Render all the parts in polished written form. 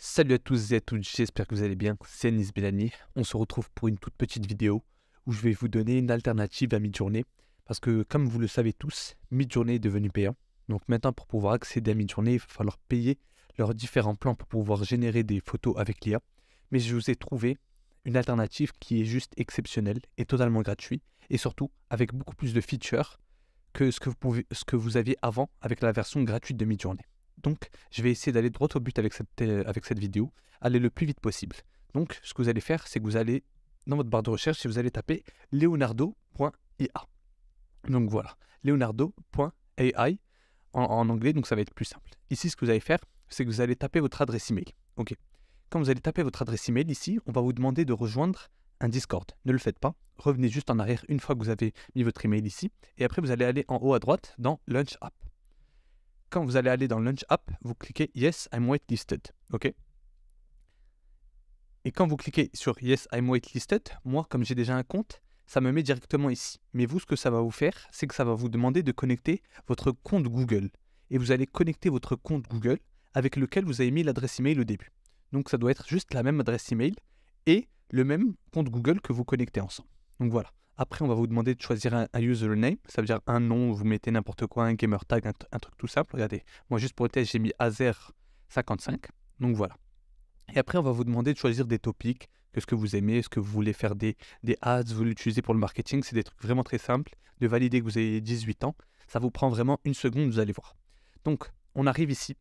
Salut à tous et à toutes, j'espère que vous allez bien, c'est Anis Belani. On se retrouve pour une toute petite vidéo où je vais vous donner une alternative à Midjourney. Parce que comme vous le savez tous, Midjourney est devenu payant. Donc maintenant pour pouvoir accéder à Midjourney, il va falloir payer leurs différents plans pour pouvoir générer des photos avec l'IA. Mais je vous ai trouvé une alternative qui est juste exceptionnelle et totalement gratuite. Et surtout avec beaucoup plus de features que ce que vous aviez avant avec la version gratuite de Midjourney. Donc, je vais essayer d'aller droit au but avec cette vidéo, aller le plus vite possible. Donc, ce que vous allez faire, c'est que vous allez, dans votre barre de recherche, et vous allez taper leonardo.ia. Donc voilà, leonardo.ai en anglais, donc ça va être plus simple. Ici, ce que vous allez faire, c'est que vous allez taper votre adresse email. Ok. Quand vous allez taper votre adresse email ici, on va vous demander de rejoindre un Discord. Ne le faites pas. Revenez juste en arrière une fois que vous avez mis votre email ici. Et après, vous allez aller en haut à droite dans Launch App. Quand vous allez aller dans Launch App, vous cliquez Yes, I'm whitelisted. OK. Et quand vous cliquez sur Yes, I'm whitelisted, moi, comme j'ai déjà un compte, ça me met directement ici. Mais vous, ce que ça va vous faire, c'est que ça va vous demander de connecter votre compte Google. Et vous allez connecter votre compte Google avec lequel vous avez mis l'adresse email au début. Donc ça doit être juste la même adresse email et le même compte Google que vous connectez ensemble. Donc voilà. Après, on va vous demander de choisir un username, ça veut dire un nom, vous mettez n'importe quoi, un gamer tag, un truc tout simple. Regardez, moi juste pour le test, j'ai mis Azer55, donc voilà. Et après, on va vous demander de choisir des topics, que ce que vous aimez, est-ce que vous voulez faire des ads, vous l'utilisez pour le marketing, c'est des trucs vraiment très simples, de valider que vous avez 18 ans, ça vous prend vraiment une seconde, vous allez voir. Donc, on arrive ici,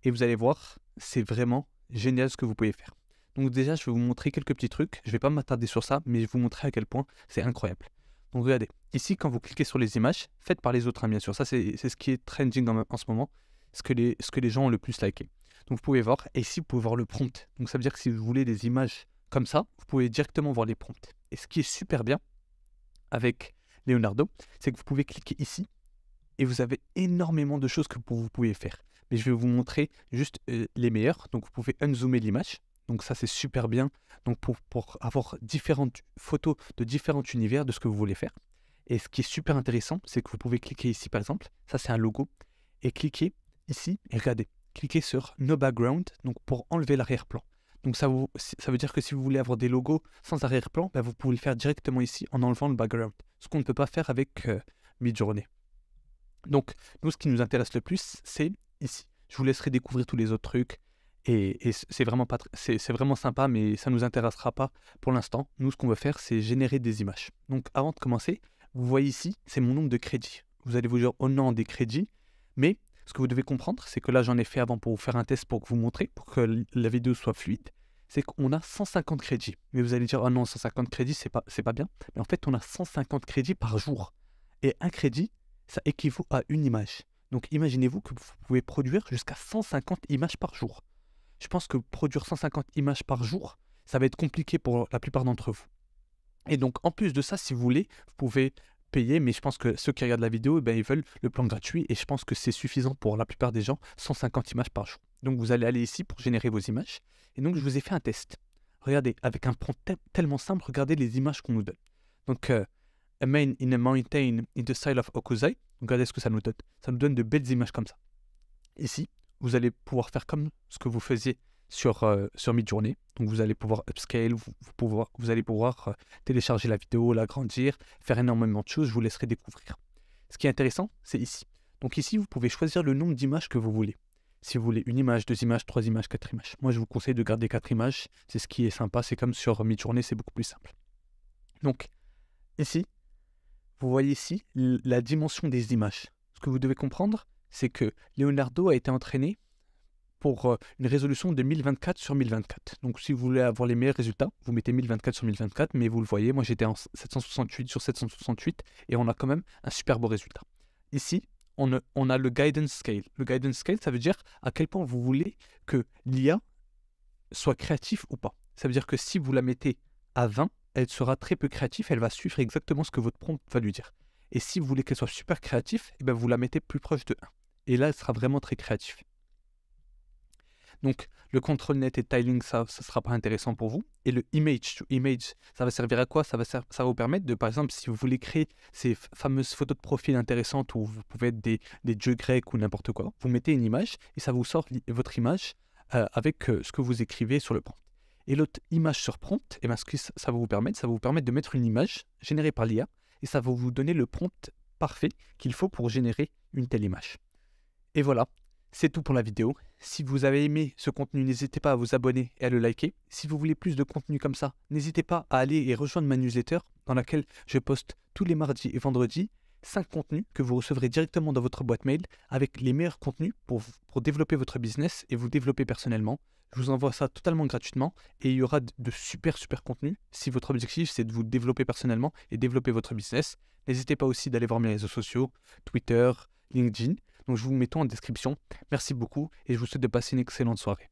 et vous allez voir, c'est vraiment génial ce que vous pouvez faire. Donc déjà, je vais vous montrer quelques petits trucs. Je ne vais pas m'attarder sur ça, mais je vais vous montrer à quel point c'est incroyable. Donc regardez, ici, quand vous cliquez sur les images, faites par les autres, hein, bien sûr. Ça, c'est ce qui est trending en ce moment, ce que les gens ont le plus liké. Donc vous pouvez voir, et ici, vous pouvez voir le prompt. Donc ça veut dire que si vous voulez des images comme ça, vous pouvez directement voir les prompts. Et ce qui est super bien avec Leonardo, c'est que vous pouvez cliquer ici, et vous avez énormément de choses que vous pouvez faire. Mais je vais vous montrer juste les meilleurs. Donc vous pouvez unzoomer l'image. Donc ça c'est super bien. Donc pour avoir différentes photos de différents univers de ce que vous voulez faire. Et ce qui est super intéressant, c'est que vous pouvez cliquer ici par exemple. Ça c'est un logo. Et cliquez ici et regardez. Cliquez sur No Background donc pour enlever l'arrière-plan. Donc ça veut dire que si vous voulez avoir des logos sans arrière-plan, ben vous pouvez le faire directement ici en enlevant le background. Ce qu'on ne peut pas faire avec Midjourney. Donc, nous, ce qui nous intéresse le plus, c'est ici. Je vous laisserai découvrir tous les autres trucs. Et c'est vraiment, c'est vraiment sympa, mais ça ne nous intéressera pas pour l'instant. Nous, ce qu'on veut faire, c'est générer des images. Donc, avant de commencer, vous voyez ici, c'est mon nombre de crédits. Vous allez vous dire, oh non, des crédits. Mais ce que vous devez comprendre, c'est que là, j'en ai fait avant pour vous faire un test pour vous montrer, pour que la vidéo soit fluide. C'est qu'on a 150 crédits. Mais vous allez dire, oh non, 150 crédits, c'est pas bien. Mais en fait, on a 150 crédits par jour. Et un crédit, ça équivaut à une image. Donc imaginez-vous que vous pouvez produire jusqu'à 150 images par jour. Je pense que produire 150 images par jour, ça va être compliqué pour la plupart d'entre vous. Et donc en plus de ça, si vous voulez, vous pouvez payer, mais je pense que ceux qui regardent la vidéo, ils veulent le plan gratuit et je pense que c'est suffisant pour la plupart des gens, 150 images par jour. Donc vous allez aller ici pour générer vos images. Et donc je vous ai fait un test. Regardez, avec un prompt tellement simple, regardez les images qu'on nous donne. Donc A man in a mountain in the style of Okuzai. Regardez ce que ça nous donne. Ça nous donne de belles images comme ça. Ici, vous allez pouvoir faire comme ce que vous faisiez sur Midjourney. Donc vous allez pouvoir upscale, vous allez pouvoir télécharger la vidéo, l'agrandir, faire énormément de choses. Je vous laisserai découvrir. Ce qui est intéressant, c'est ici. Donc ici, vous pouvez choisir le nombre d'images que vous voulez. Si vous voulez une image, deux images, trois images, quatre images. Moi, je vous conseille de garder 4 images. C'est ce qui est sympa. C'est comme sur Midjourney, c'est beaucoup plus simple. Donc, ici, vous voyez ici la dimension des images. Ce que vous devez comprendre, c'est que Leonardo a été entraîné pour une résolution de 1024 sur 1024. Donc si vous voulez avoir les meilleurs résultats, vous mettez 1024 sur 1024, mais vous le voyez, moi j'étais en 768 sur 768 et on a quand même un super beau résultat. Ici, on a le guidance scale. Le guidance scale, ça veut dire à quel point vous voulez que l'IA soit créatif ou pas. Ça veut dire que si vous la mettez à 20, elle sera très peu créative, elle va suivre exactement ce que votre prompt va lui dire. Et si vous voulez qu'elle soit super créative, vous la mettez plus proche de 1. Et là, elle sera vraiment très créative. Donc, le control net et tiling, ça ne sera pas intéressant pour vous. Et le image to image, ça va servir à quoi? Ça va vous permettre de, par exemple, si vous voulez créer ces fameuses photos de profil intéressantes où vous pouvez être des dieux grecs ou n'importe quoi, vous mettez une image et ça vous sort votre image avec ce que vous écrivez sur le prompt. Et l'autre image sur prompt, eh ben, ce que ça va vous permettre, de mettre une image générée par l'IA et ça va vous donner le prompt parfait qu'il faut pour générer une telle image. Et voilà, c'est tout pour la vidéo. Si vous avez aimé ce contenu, n'hésitez pas à vous abonner et à le liker. Si vous voulez plus de contenu comme ça, n'hésitez pas à aller et rejoindre ma newsletter dans laquelle je poste tous les mardis et vendredis 5 contenus que vous recevrez directement dans votre boîte mail avec les meilleurs contenus pour développer votre business et vous développer personnellement. Je vous envoie ça totalement gratuitement et il y aura de super contenus si votre objectif c'est de vous développer personnellement et développer votre business. N'hésitez pas aussi d'aller voir mes réseaux sociaux, Twitter, LinkedIn. Donc je vous mets tout en description. Merci beaucoup et je vous souhaite de passer une excellente soirée.